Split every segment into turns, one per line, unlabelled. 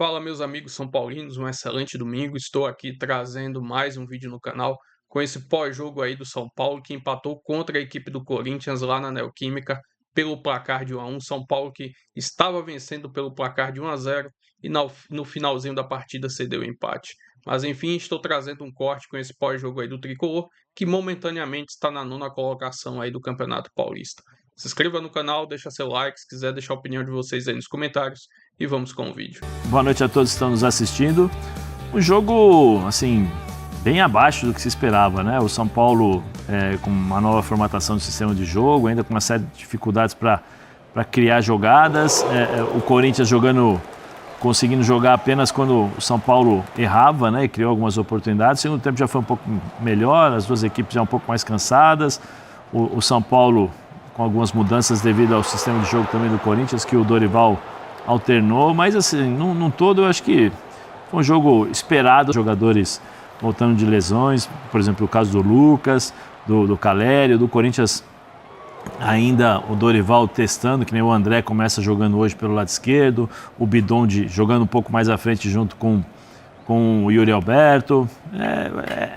Fala, meus amigos são paulinos, um excelente domingo. Estou aqui trazendo mais um vídeo no canal com esse pós-jogo aí do São Paulo que empatou contra a equipe do Corinthians lá na Neoquímica pelo placar de 1-1. São Paulo que estava vencendo pelo placar de 1-0 e no finalzinho da partida cedeu o empate. Mas enfim, estou trazendo um corte com esse pós-jogo aí do Tricolor, que momentaneamente está na nona colocação aí do Campeonato Paulista. Se inscreva no canal, deixa seu like, se quiser deixar a opinião de vocês aí nos comentários e vamos com o vídeo.
Boa noite a todos que estão nos assistindo. Um jogo, assim, bem abaixo do que se esperava, né? O São Paulo com uma nova formatação do sistema de jogo, ainda com uma série de dificuldades para criar jogadas. O Corinthians conseguindo jogar apenas quando o São Paulo errava, né? E criou algumas oportunidades. O segundo tempo já foi um pouco melhor, as duas equipes já um pouco mais cansadas. O São Paulo com algumas mudanças devido ao sistema de jogo também do Corinthians, que o Dorival alternou, mas assim, num todo eu acho que foi um jogo esperado, jogadores voltando de lesões, por exemplo, o caso do Lucas, do Calério, do Corinthians ainda o Dorival testando, que nem o André começa jogando hoje pelo lado esquerdo, o Bidon jogando um pouco mais à frente junto com o Yuri Alberto,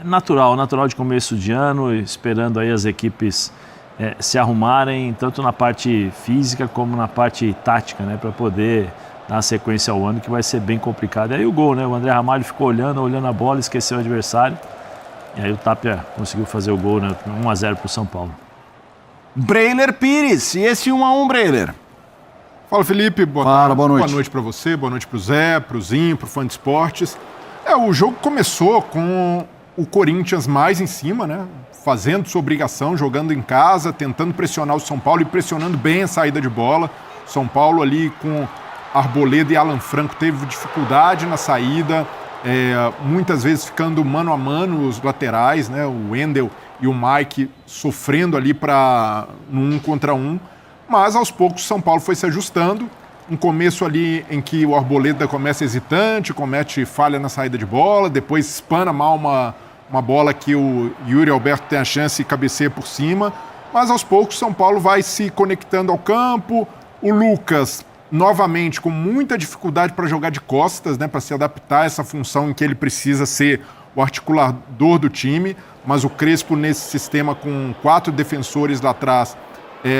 natural de começo de ano, esperando aí as equipes se arrumarem, tanto na parte física como na parte tática, né, para poder dar sequência ao ano, que vai ser bem complicado. E aí o gol, né, o André Ramalho ficou olhando a bola, esqueceu o adversário, e aí o Tapia conseguiu fazer o gol, né, 1-0 para o São Paulo.
Breiler Pires, e esse 1-1, Breiler?
Fala, Felipe,
boa noite.
Boa noite para você, boa noite para o Zé, para o Zinho, para o Fã de Esportes. O jogo começou com o Corinthians mais em cima, né, fazendo sua obrigação, jogando em casa, tentando pressionar o São Paulo e pressionando bem a saída de bola. São Paulo ali com Arboleda e Alan Franco teve dificuldade na saída, muitas vezes ficando mano a mano os laterais, né? O Wendel e o Mike sofrendo ali no 1 contra 1, mas aos poucos o São Paulo foi se ajustando. Um começo ali em que o Arboleda começa hesitante, comete falha na saída de bola, depois espana mal uma bola que o Yuri Alberto tem a chance e cabeceia por cima, mas aos poucos São Paulo vai se conectando ao campo. O Lucas, novamente, com muita dificuldade para jogar de costas, né, para se adaptar a essa função em que ele precisa ser o articulador do time, mas o Crespo, nesse sistema com 4 defensores lá atrás,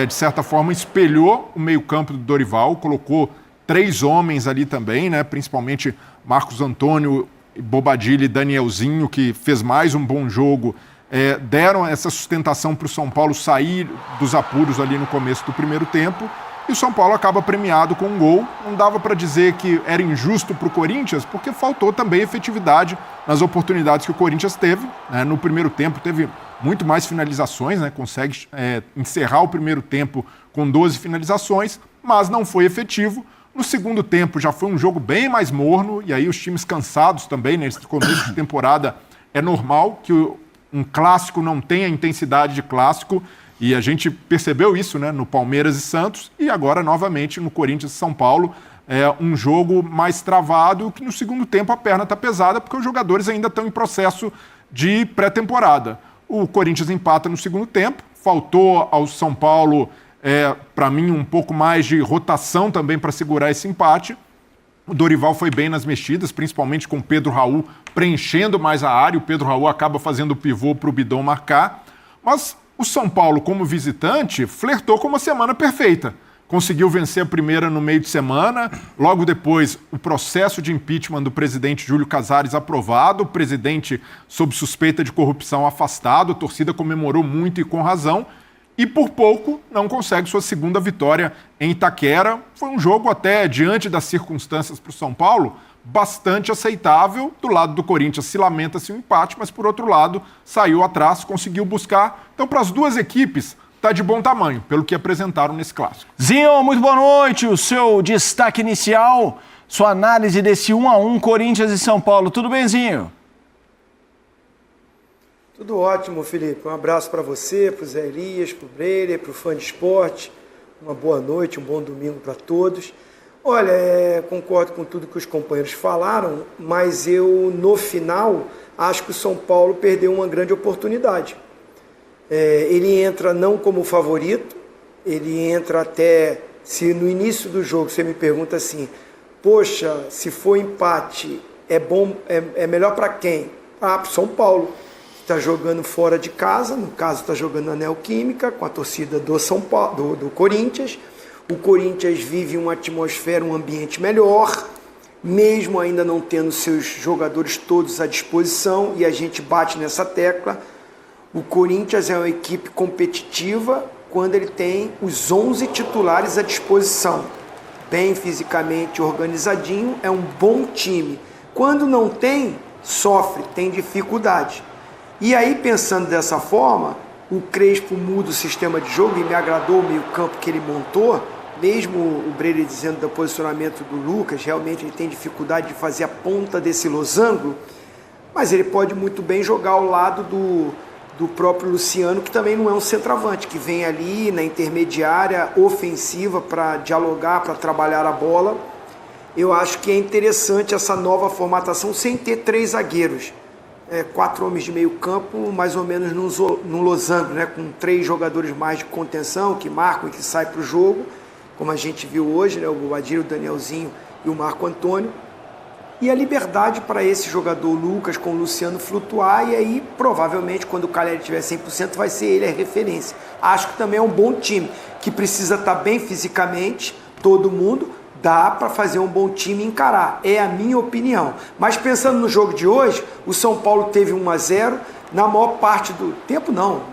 de certa forma espelhou o meio-campo do Dorival, colocou 3 homens ali também, né, principalmente Marcos Antônio, Bobadilla e Danielzinho, que fez mais um bom jogo, deram essa sustentação para o São Paulo sair dos apuros ali no começo do primeiro tempo, e o São Paulo acaba premiado com um gol. Não dava para dizer que era injusto para o Corinthians, porque faltou também efetividade nas oportunidades que o Corinthians teve, né? No primeiro tempo teve muito mais finalizações, né? Consegue encerrar o primeiro tempo com 12 finalizações, mas não foi efetivo. No segundo tempo já foi um jogo bem mais morno, e aí os times cansados também, nesse começo de temporada, é normal que um clássico não tenha intensidade de clássico, e a gente percebeu isso, né, no Palmeiras e Santos, e agora novamente no Corinthians e São Paulo, um jogo mais travado, que no segundo tempo a perna está pesada, porque os jogadores ainda estão em processo de pré-temporada. O Corinthians empata no segundo tempo, faltou ao São Paulo, para mim, um pouco mais de rotação também para segurar esse empate. O Dorival foi bem nas mexidas, principalmente com o Pedro Raul preenchendo mais a área. O Pedro Raul acaba fazendo o pivô para o Bidon marcar. Mas o São Paulo, como visitante, flertou com uma semana perfeita. Conseguiu vencer a primeira no meio de semana. Logo depois, o processo de impeachment do presidente Júlio Casares aprovado. O presidente, sob suspeita de corrupção, afastado. A torcida comemorou muito e com razão. E por pouco não consegue sua segunda vitória em Itaquera. Foi um jogo até, diante das circunstâncias para o São Paulo, bastante aceitável. Do lado do Corinthians se lamenta-se o empate, mas por outro lado saiu atrás, conseguiu buscar. Então, para as duas equipes, está de bom tamanho, pelo que apresentaram nesse clássico.
Zinho, muito boa noite. O seu destaque inicial, sua análise desse 1-1 Corinthians e São Paulo. Tudo bem, Zinho?
Tudo ótimo, Felipe. Um abraço para você, para o Zé Elias, para o Breiler, para o Fã de Esporte. Uma boa noite, um bom domingo para todos. Olha, concordo com tudo que os companheiros falaram, mas eu, no final, acho que o São Paulo perdeu uma grande oportunidade. Ele entra não como favorito, ele entra até, se no início do jogo você me pergunta assim, poxa, se for empate, é bom, é melhor para quem? Para o São Paulo. Está jogando fora de casa, no caso está jogando na Neoquímica, com a torcida do São Paulo, do Corinthians. O Corinthians vive uma atmosfera, um ambiente melhor, mesmo ainda não tendo seus jogadores todos à disposição, e a gente bate nessa tecla. O Corinthians é uma equipe competitiva quando ele tem os 11 titulares à disposição. Bem fisicamente organizadinho, é um bom time. Quando não tem, sofre, tem dificuldade. E aí, pensando dessa forma, o Crespo muda o sistema de jogo e me agradou o meio-campo que ele montou, mesmo o Breire dizendo do posicionamento do Lucas, realmente ele tem dificuldade de fazer a ponta desse losango, mas ele pode muito bem jogar ao lado do próprio Luciano, que também não é um centroavante, que vem ali na intermediária ofensiva para dialogar, para trabalhar a bola. Eu acho que é interessante essa nova formatação sem ter 3 zagueiros. 4 homens de meio campo, mais ou menos num losango, né? Com 3 jogadores mais de contenção, que marcam e que saem para o jogo, como a gente viu hoje, né? O Adílio, o Danielzinho e o Marco Antônio. E a liberdade para esse jogador Lucas com o Luciano flutuar, e aí provavelmente quando o Caleri tiver 100% vai ser ele a referência. Acho que também é um bom time, que precisa estar bem fisicamente, todo mundo, dá para fazer um bom time e encarar, é a minha opinião. Mas pensando no jogo de hoje, o São Paulo teve 1-0, na maior parte do tempo não,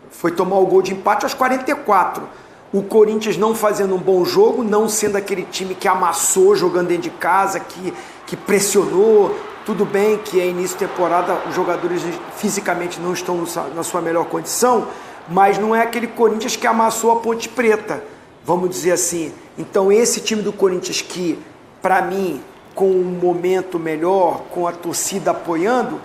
foi tomar o gol de empate aos 44. O Corinthians não fazendo um bom jogo, não sendo aquele time que amassou jogando dentro de casa, que pressionou. Tudo bem que é início de temporada, os jogadores fisicamente não estão na sua melhor condição, mas não é aquele Corinthians que amassou a Ponte Preta, vamos dizer assim. Então esse time do Corinthians que, para mim, com um momento melhor, com a torcida apoiando,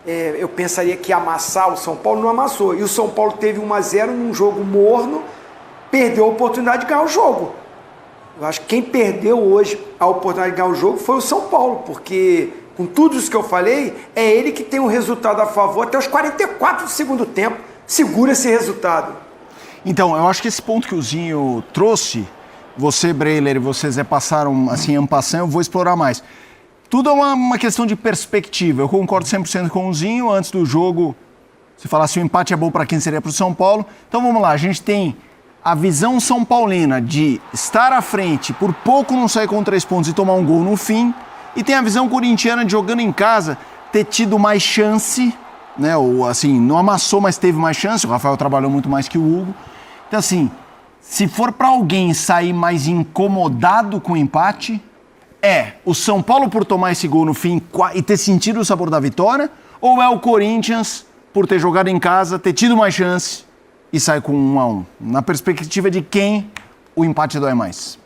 eu pensaria que ia amassar o São Paulo, não amassou. E o São Paulo teve 1-0 num jogo morno, perdeu a oportunidade de ganhar o jogo. Eu acho que quem perdeu hoje a oportunidade de ganhar o jogo foi o São Paulo, porque com tudo isso que eu falei, é ele que tem um resultado a favor até os 44 do segundo tempo, segura esse resultado.
Então, eu acho que esse ponto que o Zinho trouxe, você, Breiler, e você, Zé, passaram assim, en passant, eu vou explorar mais. Tudo é uma questão de perspectiva. Eu concordo 100% com o Zinho. Antes do jogo, se falasse o empate é bom para quem, seria para o São Paulo. Então vamos lá, a gente tem a visão são paulina de estar à frente, por pouco não sair com 3 pontos e tomar um gol no fim, e tem a visão corintiana de jogando em casa, ter tido mais chance, né? Ou assim, não amassou, mas teve mais chance. O Rafael trabalhou muito mais que o Hugo. Então assim, se for para alguém sair mais incomodado com o empate, o São Paulo por tomar esse gol no fim e ter sentido o sabor da vitória, ou é o Corinthians por ter jogado em casa, ter tido mais chance e sair com 1-1? Na perspectiva de quem o empate dói mais?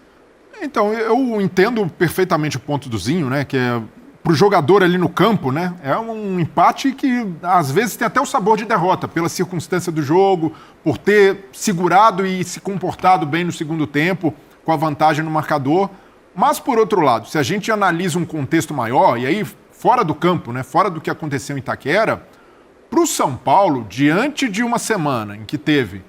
Então, eu entendo perfeitamente o ponto do Zinho, né? Que é pro jogador ali no campo, né? É um empate que às vezes tem até o sabor de derrota, pela circunstância do jogo, por ter segurado e se comportado bem no segundo tempo, com a vantagem no marcador. Mas, por outro lado, se a gente analisa um contexto maior, e aí fora do campo, né? Fora do que aconteceu em Itaquera, para o São Paulo, diante de uma semana em que teve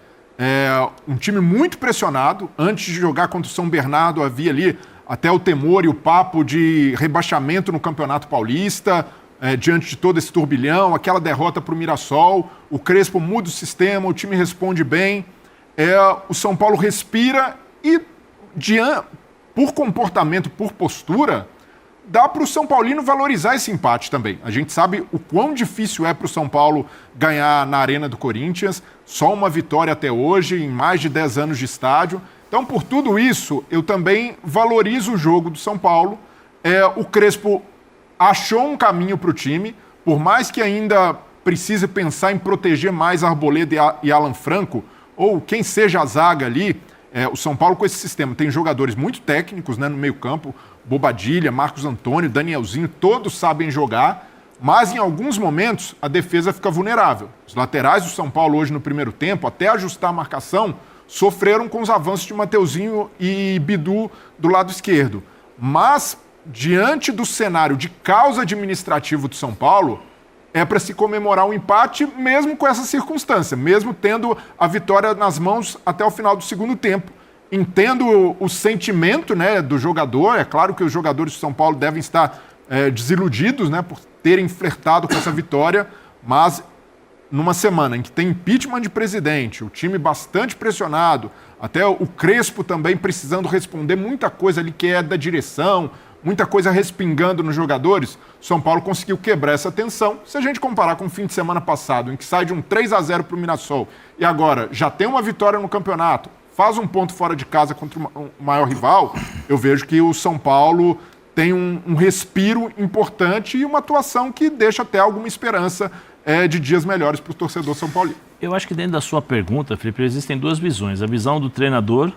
um time muito pressionado, antes de jogar contra o São Bernardo, havia ali até o temor e o papo de rebaixamento no Campeonato Paulista, diante de todo esse turbilhão, aquela derrota para o Mirassol, o Crespo muda o sistema, o time responde bem, o São Paulo respira e, por comportamento, por postura, dá para o São Paulino valorizar esse empate também. A gente sabe o quão difícil é para o São Paulo ganhar na Arena do Corinthians, só uma vitória até hoje, em mais de 10 anos de estádio. Então, por tudo isso, eu também valorizo o jogo do São Paulo. O Crespo achou um caminho para o time, por mais que ainda precise pensar em proteger mais Arboleda e Alan Franco, ou quem seja a zaga ali. O São Paulo, com esse sistema, tem jogadores muito técnicos, né, no meio-campo, Bobadilha, Marcos Antônio, Danielzinho, todos sabem jogar, mas em alguns momentos a defesa fica vulnerável. Os laterais do São Paulo hoje no primeiro tempo, até ajustar a marcação, sofreram com os avanços de Mateuzinho e Bidu do lado esquerdo. Mas, diante do cenário de caos administrativo do São Paulo, é para se comemorar um empate mesmo com essa circunstância, mesmo tendo a vitória nas mãos até o final do segundo tempo, entendo o sentimento, né, do jogador. É claro que os jogadores de São Paulo devem estar desiludidos, né, por terem flertado com essa vitória, mas numa semana em que tem impeachment de presidente, o time bastante pressionado, até o Crespo também precisando responder muita coisa ali que é da direção, muita coisa respingando nos jogadores, São Paulo conseguiu quebrar essa tensão. Se a gente comparar com o fim de semana passado, em que sai de um 3-0 para o Mirassol e agora já tem uma vitória no campeonato, faz um ponto fora de casa contra o maior rival, eu vejo que o São Paulo tem um respiro importante e uma atuação que deixa até alguma esperança de dias melhores para o torcedor São Paulino. Eu
acho que dentro da sua pergunta, Felipe, existem duas visões. A visão do treinador,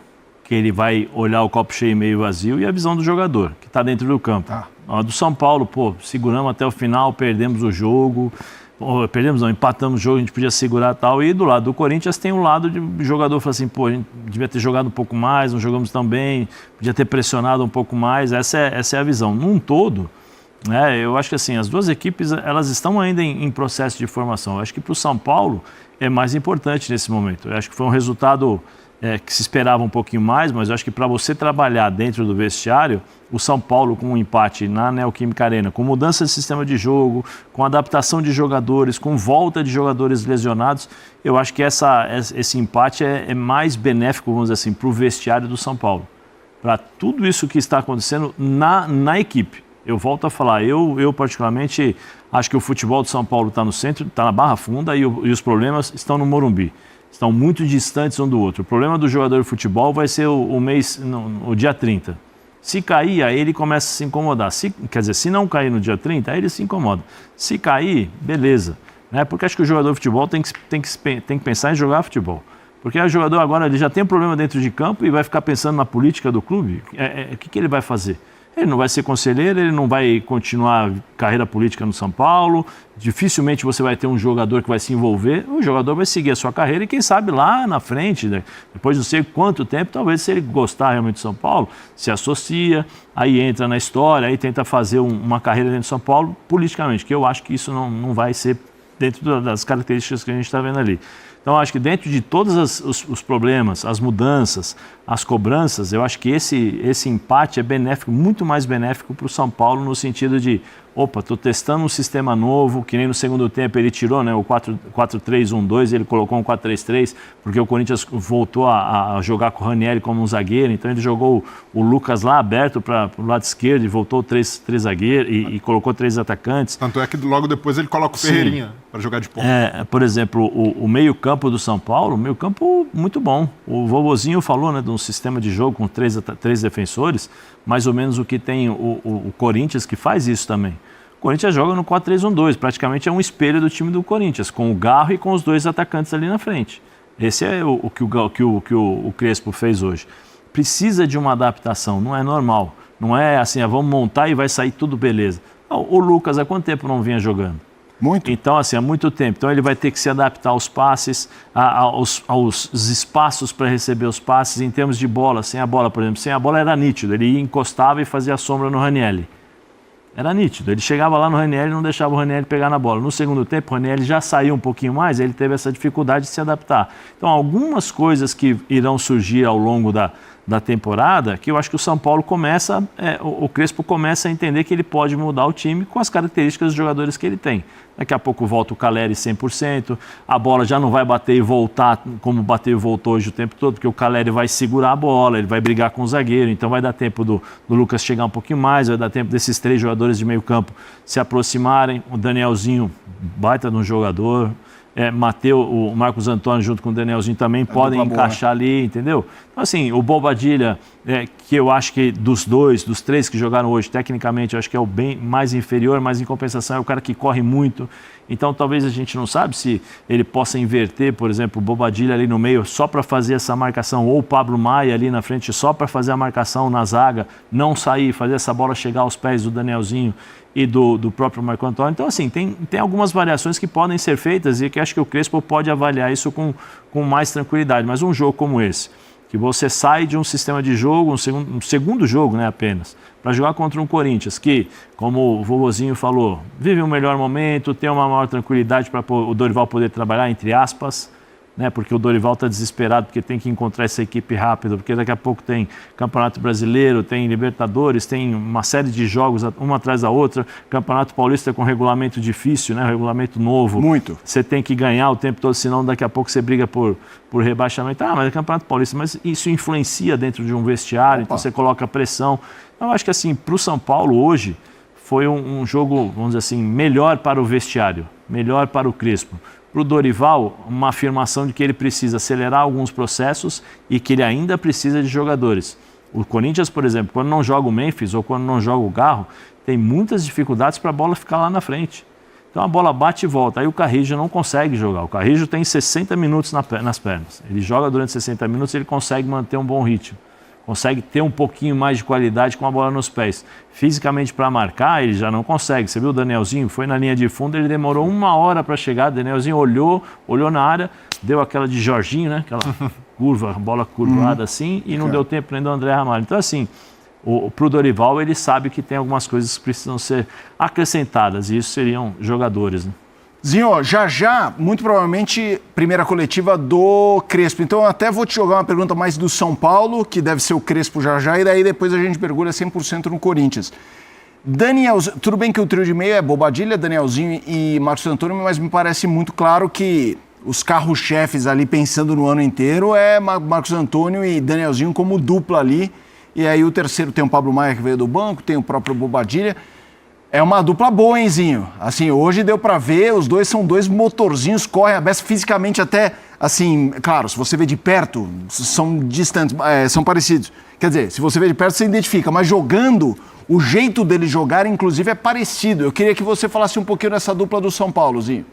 que ele vai olhar o copo cheio e meio vazio, e a visão do jogador, que está dentro do campo. A do São Paulo, seguramos até o final, perdemos o jogo, empatamos o jogo, a gente podia segurar e tal. E do lado do Corinthians tem um lado de jogador, fala assim, a gente devia ter jogado um pouco mais, não jogamos tão bem, podia ter pressionado um pouco mais. Essa é a visão. Num todo, né, eu acho que assim, as duas equipes, elas estão ainda em processo de formação. Eu acho que para o São Paulo é mais importante nesse momento. Eu acho que foi um resultado que se esperava um pouquinho mais, mas eu acho que para você trabalhar dentro do vestiário, o São Paulo com um empate na Neoquímica Arena, com mudança de sistema de jogo, com adaptação de jogadores, com volta de jogadores lesionados, eu acho que esse empate é mais benéfico, vamos dizer assim, para o vestiário do São Paulo. Para tudo isso que está acontecendo na equipe. Eu volto a falar, eu particularmente acho que o futebol do São Paulo está no centro, está na Barra Funda e os problemas estão no Morumbi. Estão muito distantes um do outro. O problema do jogador de futebol vai ser o dia 30. Se cair, aí ele começa a se incomodar. Se não cair no dia 30, aí ele se incomoda. Se cair, beleza. Né? Porque acho que o jogador de futebol tem que pensar em jogar futebol. Porque o jogador agora ele já tem um problema dentro de campo e vai ficar pensando na política do clube. O que ele vai fazer? Ele não vai ser conselheiro, ele não vai continuar carreira política no São Paulo, dificilmente você vai ter um jogador que vai se envolver, o jogador vai seguir a sua carreira e quem sabe lá na frente, né, depois de não sei quanto tempo, talvez se ele gostar realmente de São Paulo, se associa, aí entra na história, aí tenta fazer uma carreira dentro de São Paulo politicamente, que eu acho que isso não vai ser dentro das características que a gente está vendo ali. Então, acho que dentro de todos os problemas, as mudanças, as cobranças, eu acho que esse empate é benéfico, muito mais benéfico para o São Paulo no sentido de, estou testando um sistema novo, que nem no segundo tempo ele tirou, né, o 4-3-1-2, ele colocou um 4-3-3, porque o Corinthians voltou a jogar com o Ranieri como um zagueiro, então ele jogou o Lucas lá aberto para o lado esquerdo e voltou três zagueiros e colocou 3 atacantes.
Tanto é que logo depois ele coloca o Ferreirinha para jogar de ponta.
Por exemplo, o meio-campo do São Paulo, meio-campo muito bom. O Vovozinho falou, né, de um sistema de jogo com 3 defensores, mais ou menos o que tem o Corinthians, que faz isso também. O Corinthians joga no 4-3-1-2, praticamente é um espelho do time do Corinthians, com o Garro e com os 2 atacantes ali na frente. Esse é o que o Crespo fez hoje. Precisa de uma adaptação, não é normal. Não é assim, vamos montar e vai sair tudo beleza. Não, o Lucas, há quanto tempo não vinha jogando?
Muito.
Então, assim, há muito tempo. Então, ele vai ter que se adaptar aos passes, aos espaços para receber os passes, em termos de bola. Sem a bola, por exemplo, sem a bola era nítido. Ele encostava e fazia a sombra no Ranieri. Era nítido. Ele chegava lá no Ranieri e não deixava o Ranieri pegar na bola. No segundo tempo, o Ranieri já saiu um pouquinho mais, ele teve essa dificuldade de se adaptar. Então, algumas coisas que irão surgir ao longo da temporada, que eu acho que o São Paulo o Crespo começa a entender que ele pode mudar o time com as características dos jogadores que ele tem. Daqui a pouco volta o Caleri 100%, a bola já não vai bater e voltar como bateu e voltou hoje o tempo todo, porque o Caleri vai segurar a bola, ele vai brigar com o zagueiro, então vai dar tempo do Lucas chegar um pouquinho mais, vai dar tempo desses 3 jogadores de meio campo se aproximarem, o Danielzinho, baita de um jogador, o Marcos Antônio junto com o Danielzinho também podem encaixar ali, entendeu? Então, assim, o Bobadilla, que eu acho que dos 3 que jogaram hoje, tecnicamente, eu acho que é o bem mais inferior, mas em compensação é o cara que corre muito. Então, talvez a gente não sabe se ele possa inverter, por exemplo, o Bobadilla ali no meio só para fazer essa marcação, ou o Pablo Maia ali na frente só para fazer a marcação na zaga, não sair, fazer essa bola chegar aos pés do Danielzinho e do próprio Marco Antônio. Então, assim, tem algumas variações que podem ser feitas e que acho que o Crespo pode avaliar isso com mais tranquilidade. Mas um jogo como esse, que você sai de um sistema de jogo, um segundo jogo, né, apenas, para jogar contra um Corinthians que, como o Vovozinho falou, vive um melhor momento, tem uma maior tranquilidade para o Dorival poder trabalhar, entre aspas, né? Porque o Dorival está desesperado, porque tem que encontrar essa equipe rápido, porque daqui a pouco tem Campeonato Brasileiro, tem Libertadores, tem uma série de jogos, uma atrás da outra, Campeonato Paulista com regulamento difícil, né? Regulamento novo.
Muito.
Você tem que ganhar o tempo todo, senão daqui a pouco você briga por rebaixamento. Mas é Campeonato Paulista, mas isso influencia dentro de um vestiário, então você coloca pressão. Eu acho que assim, para o São Paulo hoje, foi um jogo, vamos dizer assim, melhor para o vestiário, melhor para o Crespo. Para o Dorival, uma afirmação de que ele precisa acelerar alguns processos e que ele ainda precisa de jogadores. O Corinthians, por exemplo, quando não joga o Memphis ou quando não joga o Garro, tem muitas dificuldades para a bola ficar lá na frente. Então a bola bate e volta, aí o Carrillo não consegue jogar. O Carrillo tem 60 minutos nas pernas. Ele joga durante 60 minutos e ele consegue manter um bom ritmo. Consegue ter um pouquinho mais de qualidade com a bola nos pés. Fisicamente, para marcar, ele já não consegue. Você viu o Danielzinho? Foi na linha de fundo, ele demorou 1 hora para chegar. O Danielzinho olhou na área, deu aquela de Jorginho, né? Aquela curva, bola curvada assim, e não deu tempo para o André Ramalho. Então, assim, para o Dorival, ele sabe que tem algumas coisas que precisam ser acrescentadas, e isso seriam jogadores, né?
Zinho, já, muito provavelmente, primeira coletiva do Crespo. Então, eu até vou te jogar uma pergunta mais do São Paulo, que deve ser o Crespo já, e daí depois a gente mergulha 100% no Corinthians. Danielzinho, tudo bem que o trio de meio é Bobadilha, Danielzinho e Marcos Antônio, mas me parece muito claro que os carros-chefes ali, pensando no ano inteiro, é Marcos Antônio e Danielzinho como dupla ali. E aí o terceiro tem o Pablo Maia, que veio do banco, tem o próprio Bobadilha. É uma dupla boa, hein, Zinho? Assim, hoje deu pra ver, os dois são dois motorzinhos, correm a beça fisicamente até, assim, claro, se você vê de perto, são distantes, são parecidos. Quer dizer, se você vê de perto, você identifica, mas jogando, o jeito deles jogarem, inclusive, é parecido. Eu queria que você falasse um pouquinho dessa dupla do São Paulo, Zinho.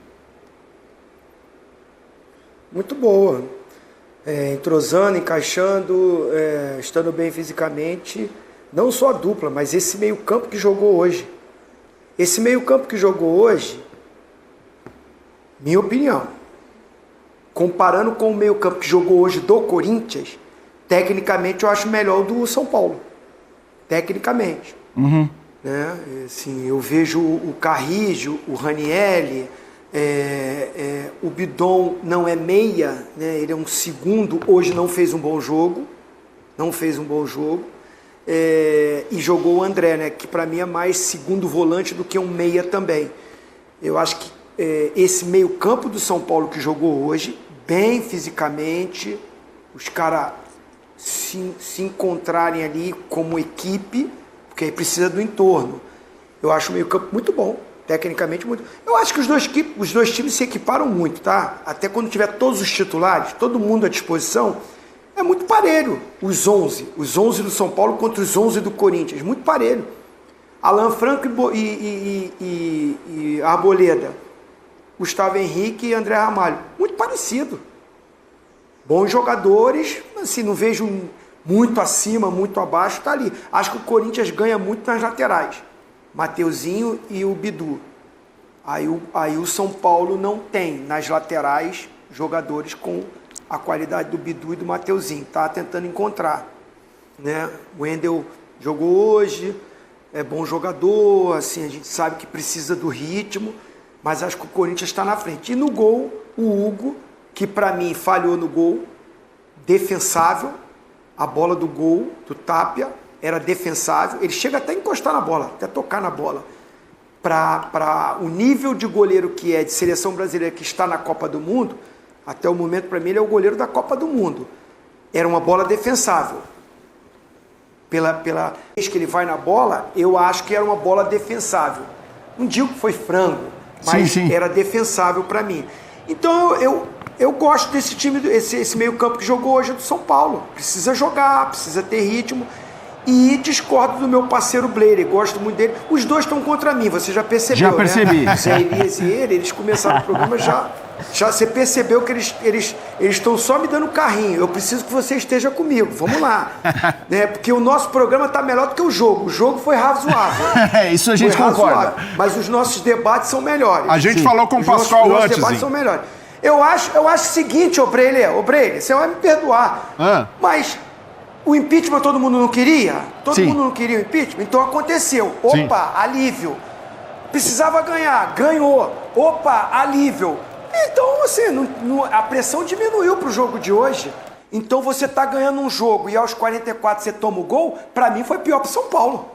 Muito boa. Entrosando, encaixando, estando bem fisicamente. Não só a dupla, mas esse meio-campo que jogou hoje. Esse meio-campo que jogou hoje, minha opinião, comparando com o meio-campo que jogou hoje do Corinthians, tecnicamente eu acho melhor o do São Paulo. Tecnicamente.
Uhum.
Né? Assim, eu vejo o Carrillo, o Ranieri, o Bidon não é meia, né? Ele é um segundo, hoje não fez um bom jogo. E jogou o André, né, que para mim é mais segundo volante do que um meia também. Eu acho que esse meio campo do São Paulo que jogou hoje, bem fisicamente, os caras se encontrarem ali como equipe, porque aí precisa do entorno. Eu acho o meio campo muito bom, tecnicamente muito. Eu acho que os dois times se equiparam muito, tá? Até quando tiver todos os titulares, todo mundo à disposição, é muito parelho, os 11 do São Paulo contra os 11 do Corinthians, muito parelho. Alan Franco e Arboleda, Gustavo Henrique e André Ramalho, muito parecido. Bons jogadores, assim, não vejo muito acima, muito abaixo, tá ali. Acho que o Corinthians ganha muito nas laterais, Mateuzinho e o Bidu. Aí o São Paulo não tem nas laterais jogadores com a qualidade do Bidu e do Mateuzinho, tá tentando encontrar, né? O Wendel jogou hoje, é bom jogador, assim, a gente sabe que precisa do ritmo, mas acho que o Corinthians está na frente. E no gol, o Hugo, que para mim falhou no gol, defensável, a bola do gol, do Tapia, era defensável, ele chega até a encostar na bola, até tocar na bola. Para o nível de goleiro que é de seleção brasileira que está na Copa do Mundo, até o momento, para mim, ele é o goleiro da Copa do Mundo. Era uma bola defensável. Pela vez que ele vai na bola, eu acho que era uma bola defensável. Não digo que foi frango, mas sim. Era defensável para mim. Então, eu gosto desse time, esse meio campo que jogou hoje do São Paulo. Precisa jogar, precisa ter ritmo. E discordo do meu parceiro Blair, gosto muito dele. Os dois estão contra mim, você já percebeu,
já percebi.
Né? Zé Elias e eles começaram o programa já você percebeu que eles estão só me dando carrinho. Eu preciso que você esteja comigo, vamos lá. Né? Porque o nosso programa está melhor do que o jogo. O jogo foi razoável.
Isso a gente concorda.
Mas os nossos debates são melhores.
A gente falou com o Pascoal antes. Os nossos debates são melhores.
Eu acho o seguinte, ô Breile, você vai me perdoar. Mas o impeachment todo mundo não queria? Todo mundo não queria o impeachment? Então aconteceu. Opa, alívio. Precisava ganhar, ganhou. Opa, alívio. Então, assim, a pressão diminuiu pro jogo de hoje. Então você tá ganhando um jogo e aos 44 você toma o gol, pra mim foi pior pro São Paulo.